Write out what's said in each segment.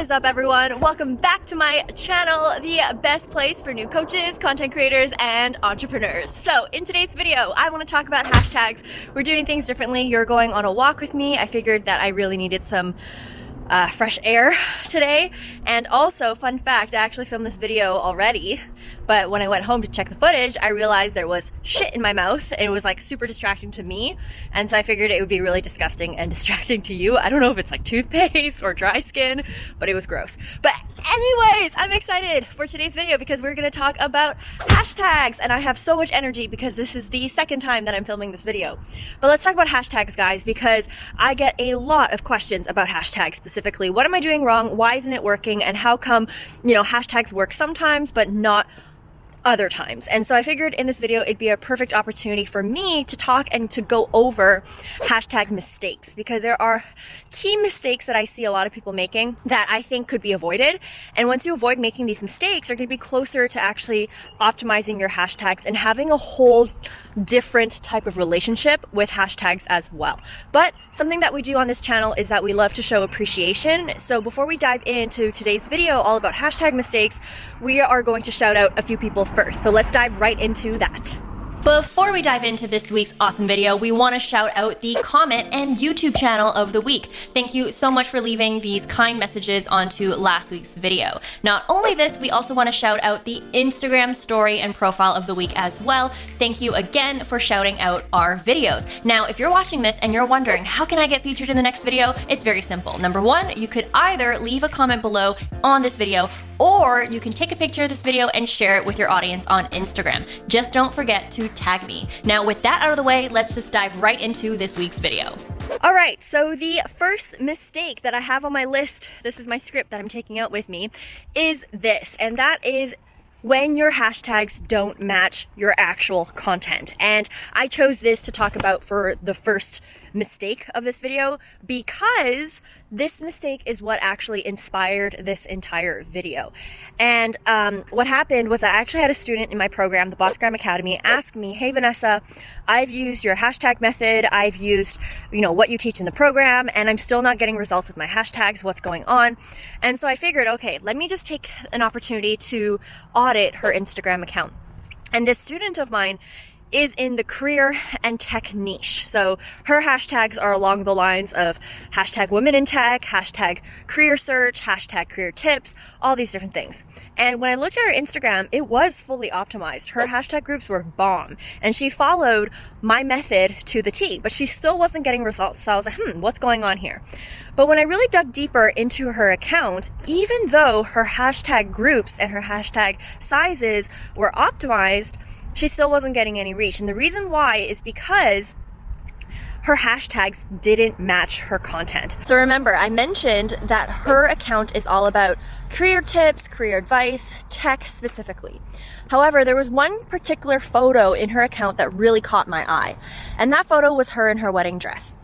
is up, everyone? Welcome back to my channel, the best place for new coaches, content creators, and entrepreneurs. So in today's video, I want to talk about hashtags. We're doing things differently. You're going on a walk with me. I figured that I really needed some fresh air today. And also, fun fact, I actually filmed this video already, but when I went home to check the footage, I realized there was shit in my mouth and it was like super distracting to me. And so I figured it would be really disgusting and distracting to you. I don't know if it's like toothpaste or dry skin, but it was gross. But anyways, I'm excited for today's video because we're going to talk about hashtags, and I have so much energy because this is the second time that I'm filming this video. But let's talk about hashtags, guys, because I get a lot of questions about hashtags specifically. What am I doing wrong? Why isn't it working? And how come, hashtags work sometimes but not other times? And so I figured in this video it'd be a perfect opportunity for me to talk and to go over hashtag mistakes, because there are key mistakes that I see a lot of people making that I think could be avoided. And once you avoid making these mistakes, you're going to be closer to actually optimizing your hashtags and having a whole different type of relationship with hashtags as well. But something that we do on this channel is that we love to show appreciation. So before we dive into today's video all about hashtag mistakes, we are going to shout out a few people first. So let's dive right into that. Before we dive into this week's awesome video, we want to shout out the comment and YouTube channel of the week. Thank you so much for leaving these kind messages onto last week's video. Not only this, we also want to shout out the Instagram story and profile of the week as well. Thank you again for shouting out our videos. Now, if you're watching this and you're wondering, how can I get featured in the next video? It's very simple. Number one, you could either leave a comment below on this video, or you can take a picture of this video and share it with your audience on Instagram. Just don't forget to tag me. Now, with that out of the way, let's just dive right into this week's video. All right, so the first mistake that I have on my list, this is my script that I'm taking out with me, is this, and that is when your hashtags don't match your actual content. And I chose this to talk about for the first mistake of this video because this mistake is what actually inspired this entire video. And what happened was I actually had a student in my program, the Bossgram Academy, ask me, hey Vanessa, I've used your hashtag method, I've used what you teach in the program, and I'm still not getting results with my hashtags. What's going on? And so I figured, okay, let me just take an opportunity to audit her Instagram account. And this student of mine is in the career and tech niche. So her hashtags are along the lines of hashtag women in tech, hashtag career search, hashtag career tips, all these different things. And when I looked at her Instagram, it was fully optimized. Her hashtag groups were bomb, and she followed my method to the T, but she still wasn't getting results. So I was like, what's going on here? But when I really dug deeper into her account, even though her hashtag groups and her hashtag sizes were optimized, she still wasn't getting any reach. And the reason why is because her hashtags didn't match her content. So remember, I mentioned that her account is all about career tips, career advice, tech specifically. However, there was one particular photo in her account that really caught my eye. And that photo was her in her wedding dress.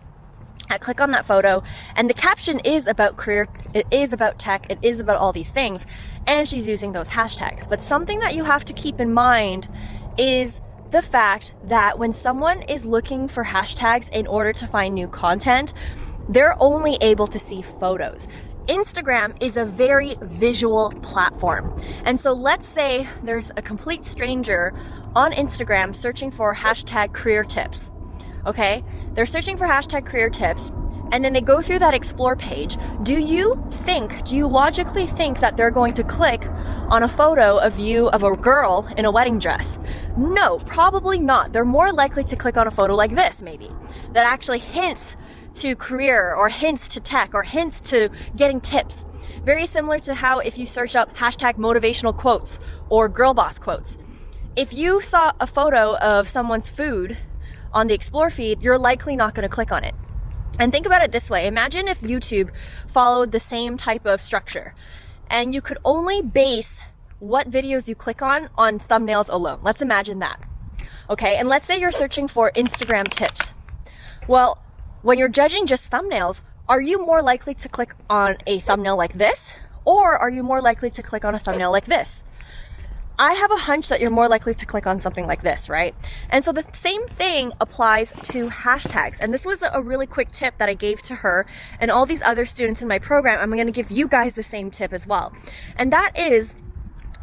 I click on that photo, and the caption is about career, it is about tech, it is about all these things, and she's using those hashtags. But something that you have to keep in mind is the fact that when someone is looking for hashtags in order to find new content, they're only able to see photos. Instagram is a very visual platform. And so let's say there's a complete stranger on Instagram searching for hashtag career tips. Okay? They're searching for hashtag career tips, and then they go through that explore page. Do you logically think that they're going to click on a photo of you of a girl in a wedding dress? No, probably not. They're more likely to click on a photo like this, maybe, that actually hints to career or hints to tech or hints to getting tips. Very similar to how if you search up hashtag motivational quotes or girl boss quotes. If you saw a photo of someone's food on the explore feed, you're likely not going to click on it. And think about it this way. Imagine if YouTube followed the same type of structure and you could only base what videos you click on thumbnails alone. Let's imagine that. Okay, and let's say you're searching for Instagram tips. Well, when you're judging just thumbnails, are you more likely to click on a thumbnail like this, or are you more likely to click on a thumbnail like this? I have a hunch that you're more likely to click on something like this, right? And so the same thing applies to hashtags. And this was a really quick tip that I gave to her and all these other students in my program. I'm going to give you guys the same tip as well. And that is,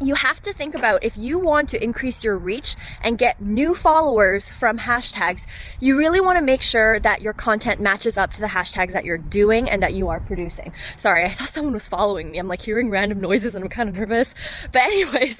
you have to think about, if you want to increase your reach and get new followers from hashtags, you really want to make sure that your content matches up to the hashtags that you're doing and that you are producing. Sorry, I thought someone was following me. I'm like hearing random noises and I'm kind of nervous. But anyways,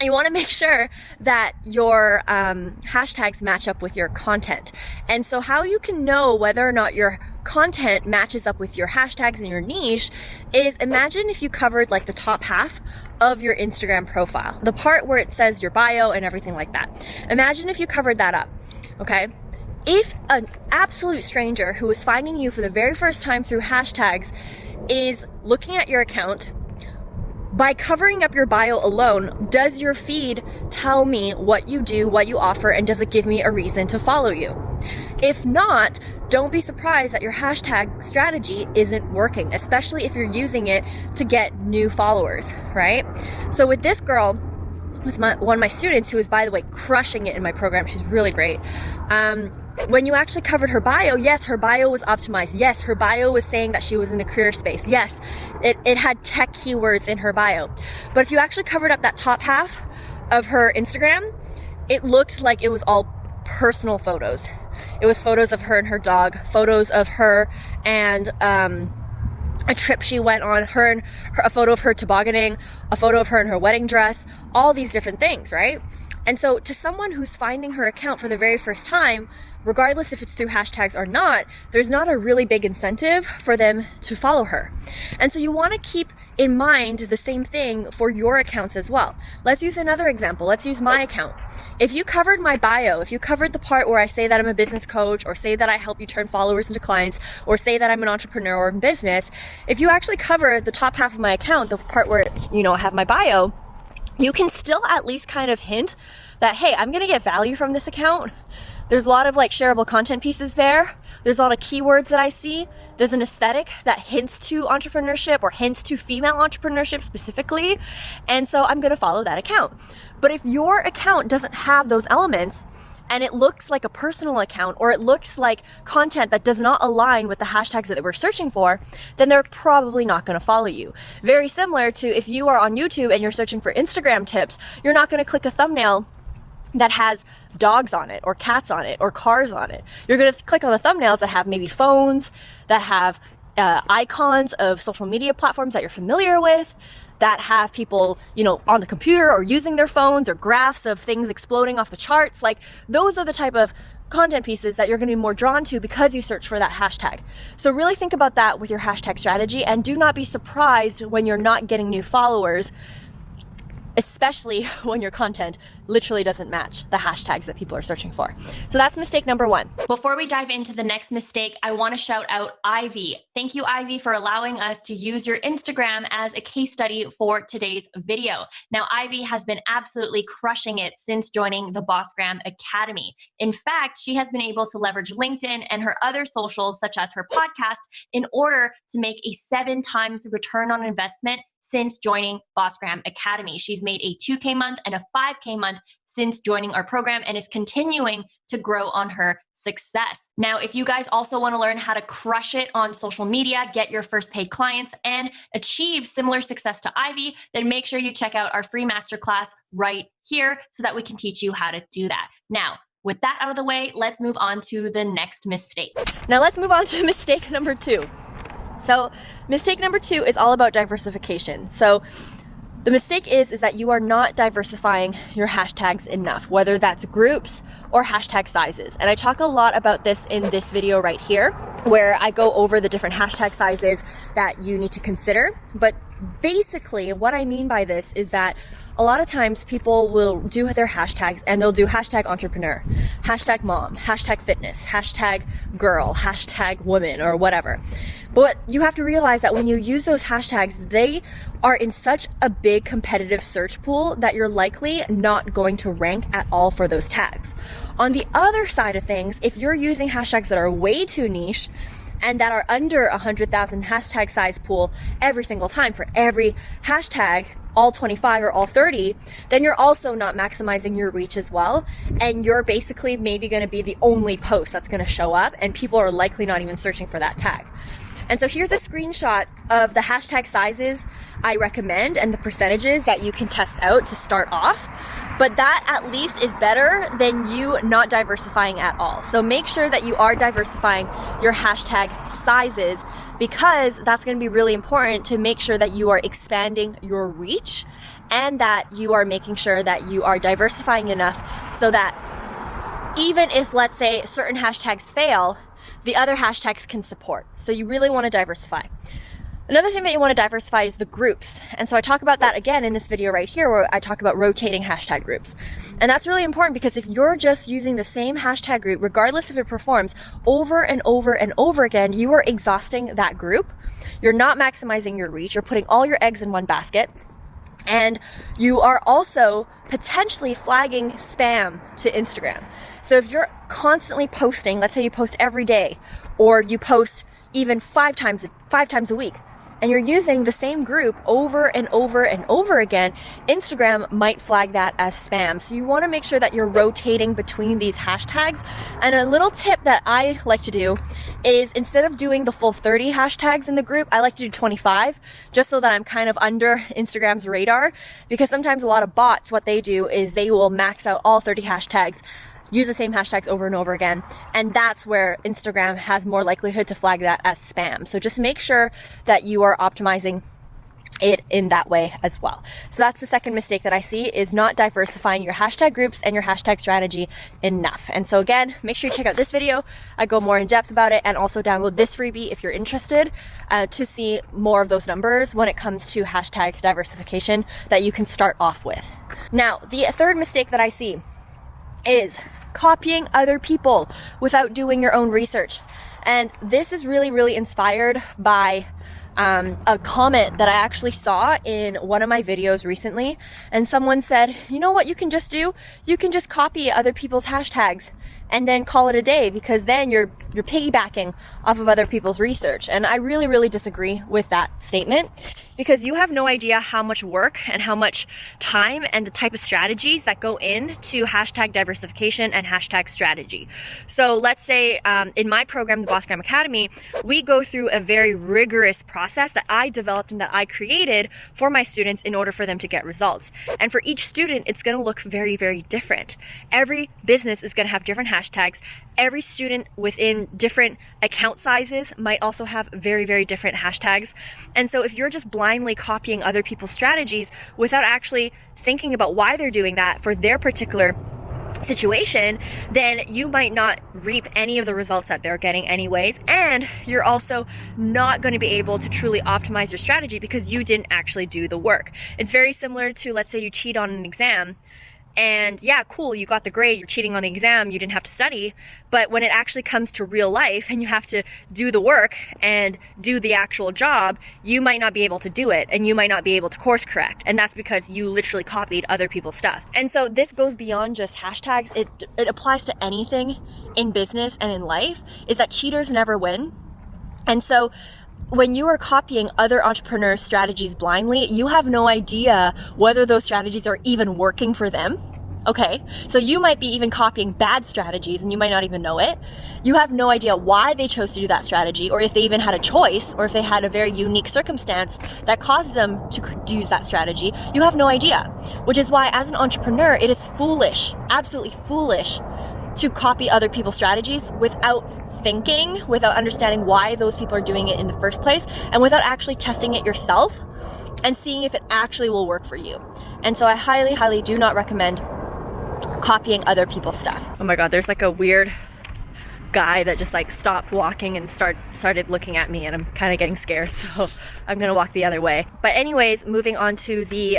you want to make sure that your hashtags match up with your content. And so how you can know whether or not your content matches up with your hashtags and your niche is, imagine if you covered like the top half of your Instagram profile, the part where it says your bio and everything like that. Imagine if you covered that up, okay? If an absolute stranger who is finding you for the very first time through hashtags is looking at your account, by covering up your bio alone, does your feed tell me what you do, what you offer, and does it give me a reason to follow you? If not, don't be surprised that your hashtag strategy isn't working, especially if you're using it to get new followers, right? So with this girl, with one of my students, who is, by the way, crushing it in my program, she's really great. When you actually covered her bio, yes, her bio was optimized. Yes, her bio was saying that she was in the career space. Yes, it had tech keywords in her bio. But if you actually covered up that top half of her Instagram, it looked like it was all personal photos. It was photos of her and her dog, photos of her and a trip she went on, a photo of her tobogganing, a photo of her in her wedding dress, all these different things, right? And so to someone who's finding her account for the very first time, regardless if it's through hashtags or not, there's not a really big incentive for them to follow her. And so you want to keep in mind the same thing for your accounts as well. Let's use another example. Let's use my account. If you covered my bio, if you covered the part where I say that I'm a business coach, or say that I help you turn followers into clients, or say that I'm an entrepreneur or in business, if you actually cover the top half of my account, the part where, I have my bio, you can still at least kind of hint that, hey, I'm going to get value from this account. There's a lot of like shareable content pieces there. There's a lot of keywords that I see. There's an aesthetic that hints to entrepreneurship or hints to female entrepreneurship specifically. And so I'm going to follow that account. But if your account doesn't have those elements, and it looks like a personal account, or it looks like content that does not align with the hashtags that we're searching for, then they're probably not going to follow you. Very similar to if you are on YouTube and you're searching for Instagram tips, you're not going to click a thumbnail that has dogs on it, or cats on it, or cars on it. You're going to click on the thumbnails that have maybe phones, that have icons of social media platforms that you're familiar with, that have people, on the computer or using their phones, or graphs of things exploding off the charts. Like, those are the type of content pieces that you're going to be more drawn to because you search for that hashtag. So really think about that with your hashtag strategy, and do not be surprised when you're not getting new followers, especially when your content literally doesn't match the hashtags that people are searching for. So that's mistake number one. Before we dive into the next mistake, I want to shout out Ivy. Thank you, Ivy, for allowing us to use your Instagram as a case study for today's video. Now, Ivy has been absolutely crushing it since joining the Bossgram Academy. In fact, she has been able to leverage LinkedIn and her other socials, such as her podcast, in order to make a 7 times return on investment since joining Bossgram Academy. She's made a 2K month and a 5K month since joining our program, and is continuing to grow on her success. Now, if you guys also want to learn how to crush it on social media, get your first paid clients, and achieve similar success to Ivy, then make sure you check out our free masterclass right here so that we can teach you how to do that. Now, with that out of the way, let's move on to the next mistake. Now let's move on to mistake number 2. So mistake number 2 is all about diversification. So the mistake is that you are not diversifying your hashtags enough, whether that's groups or hashtag sizes. And I talk a lot about this in this video right here, where I go over the different hashtag sizes that you need to consider. But basically what I mean by this is that a lot of times people will do their hashtags, and they'll do hashtag entrepreneur, hashtag mom, hashtag fitness, hashtag girl, hashtag woman, or whatever. But you have to realize that when you use those hashtags, they are in such a big competitive search pool that you're likely not going to rank at all for those tags. On the other side of things, if you're using hashtags that are way too niche, and that are under 100,000 hashtag size pool every single time for every hashtag, all 25 or all 30, then you're also not maximizing your reach as well. And you're basically maybe going to be the only post that's going to show up, and people are likely not even searching for that tag. And so here's a screenshot of the hashtag sizes I recommend and the percentages that you can test out to start off. But that at least is better than you not diversifying at all. So make sure that you are diversifying your hashtag sizes, because that's going to be really important to make sure that you are expanding your reach and that you are making sure that you are diversifying enough so that even if, let's say, certain hashtags fail, the other hashtags can support. So you really want to diversify. Another thing that you want to diversify is the groups. And so I talk about that again in this video right here, where I talk about rotating hashtag groups. And that's really important, because if you're just using the same hashtag group, regardless if it performs over and over and over again, you are exhausting that group. You're not maximizing your reach. You're putting all your eggs in one basket. And you are also potentially flagging spam to Instagram. So if you're constantly posting, let's say you post every day, or you post even five times a week, and you're using the same group over and over and over again, Instagram might flag that as spam. So you want to make sure that you're rotating between these hashtags. And a little tip that I like to do is, instead of doing the full 30 hashtags in the group, I like to do 25, just so that I'm kind of under Instagram's radar, because sometimes a lot of bots, what they do is they will max out all 30 hashtags, use the same hashtags over and over again, and that's where Instagram has more likelihood to flag that as spam. So just make sure that you are optimizing it in that way as well. So that's the second mistake that I see, is not diversifying your hashtag groups and your hashtag strategy enough. And so again, make sure you check out this video. I go more in depth about it, and also download this freebie if you're interested to see more of those numbers when it comes to hashtag diversification that you can start off with. Now, the third mistake that I see is copying other people without doing your own research. And this is really, really inspired by a comment that I actually saw in one of my videos recently. And someone said, you know what you can just do? You can just copy other people's hashtags and then call it a day, because then you're piggybacking off of other people's research. And I really, really disagree with that statement, because you have no idea how much work and how much time and the type of strategies that go into hashtag diversification and hashtag strategy. So let's say in my program, the Boss Gram Academy, we go through a very rigorous process that I developed and that I created for my students in order for them to get results. And for each student, it's going to look very, very different. Every business is going to have different hashtags. Every student within different account sizes might also have very, very different hashtags. And so if you're just blindly copying other people's strategies without actually thinking about why they're doing that for their particular situation, then you might not reap any of the results that they're getting anyways, and you're also not going to be able to truly optimize your strategy because you didn't actually do the work. It's very similar to, let's say you cheat on an exam, and yeah, cool, you got the grade, you're cheating on the exam, you didn't have to study, but when it actually comes to real life and you have to do the work and do the actual job, you might not be able to do it, and you might not be able to course correct, and that's because you literally copied other people's stuff. And so this goes beyond just hashtags. It applies to anything in business and in life, is that cheaters never win. And so when you are copying other entrepreneurs' strategies blindly, you have no idea whether those strategies are even working for them. Okay, so you might be even copying bad strategies and you might not even know it. You have no idea why they chose to do that strategy, or if they even had a choice, or if they had a very unique circumstance that caused them to use that strategy. You have no idea, which is why as an entrepreneur, it is foolish, absolutely foolish, to copy other people's strategies without thinking, without understanding why those people are doing it in the first place, and without actually testing it yourself and seeing if it actually will work for you. And so I highly, highly do not recommend copying other people's stuff. Oh my god, there's like a weird guy that just like stopped walking and started looking at me, and I'm kind of getting scared, so I'm gonna walk the other way. But anyways, moving on to the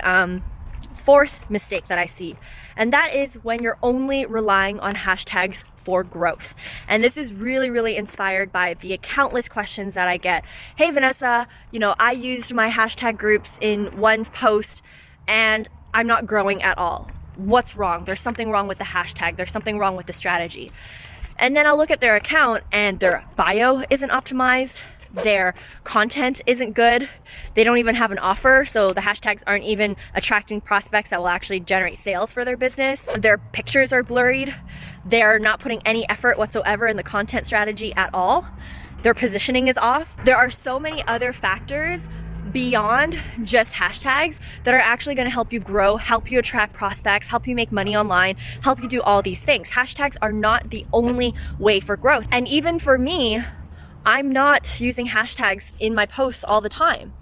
fourth mistake that I see, and that is when you're only relying on hashtags for growth. And this is really, really inspired by the countless questions that I get. Hey Vanessa, you know, I used my hashtag groups in one post and I'm not growing at all. What's wrong? There's something wrong with the hashtag. There's something wrong with the strategy. And then I'll look at their account and their bio isn't optimized. Their content isn't good. They don't even have an offer, so the hashtags aren't even attracting prospects that will actually generate sales for their business. Their pictures are blurred. They're not putting any effort whatsoever in the content strategy at all. Their positioning is off. There are so many other factors beyond just hashtags that are actually going to help you grow, help you attract prospects, help you make money online, help you do all these things. Hashtags are not the only way for growth. And even for me, I'm not using hashtags in my posts all the time.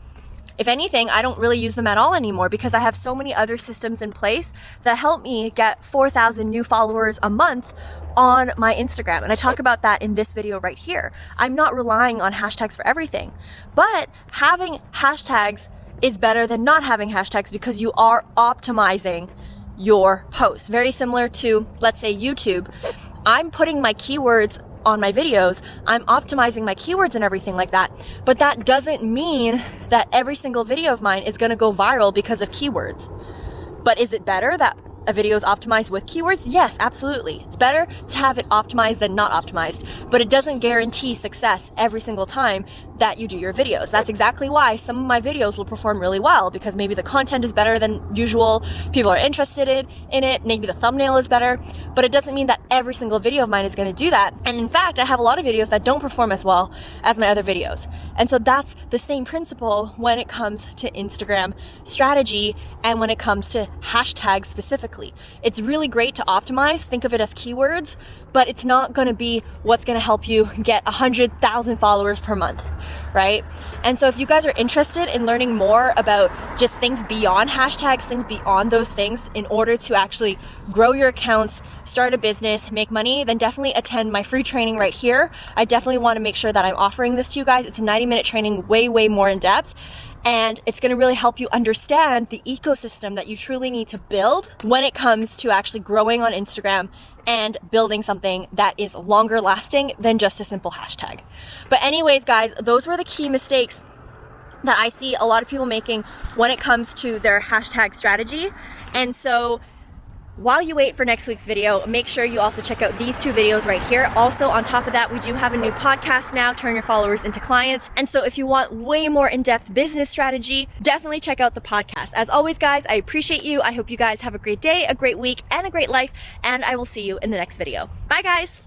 If anything, I don't really use them at all anymore because I have so many other systems in place that help me get 4,000 new followers a month on my Instagram. And I talk about that in this video right here. I'm not relying on hashtags for everything, but having hashtags is better than not having hashtags because you are optimizing your posts. Very similar to, let's say, YouTube. I'm putting my keywords on my videos, I'm optimizing my keywords and everything like that, but that doesn't mean that every single video of mine is gonna go viral because of keywords. But is it better that a video is optimized with keywords? Yes, absolutely. It's better to have it optimized than not optimized, but it doesn't guarantee success every single time that you do your videos. That's exactly why some of my videos will perform really well, because maybe the content is better than usual, people are interested in it, maybe the thumbnail is better, but it doesn't mean that every single video of mine is going to do that. And in fact, I have a lot of videos that don't perform as well as my other videos. And so that's the same principle when it comes to Instagram strategy and when it comes to hashtags specifically. It's really great to optimize, think of it as keywords, but it's not going to be what's going to help you get 100,000 followers per month, right? And so if you guys are interested in learning more about just things beyond hashtags, things beyond those things in order to actually grow your accounts, start a business, make money, then definitely attend my free training right here. I definitely want to make sure that I'm offering this to you guys. It's a 90-minute training, way more in depth. And it's going to really help you understand the ecosystem that you truly need to build when it comes to actually growing on Instagram and building something that is longer lasting than just a simple hashtag. But anyways, guys, those were the key mistakes that I see a lot of people making when it comes to their hashtag strategy. And so while you wait for next week's video, make sure you also check out these two videos right here. Also, on top of that, we do have a new podcast now, Turn Your Followers into Clients. And so if you want way more in-depth business strategy, definitely check out the podcast. As always, guys, I appreciate you. I hope you guys have a great day, a great week, and a great life. And I will see you in the next video. Bye, guys.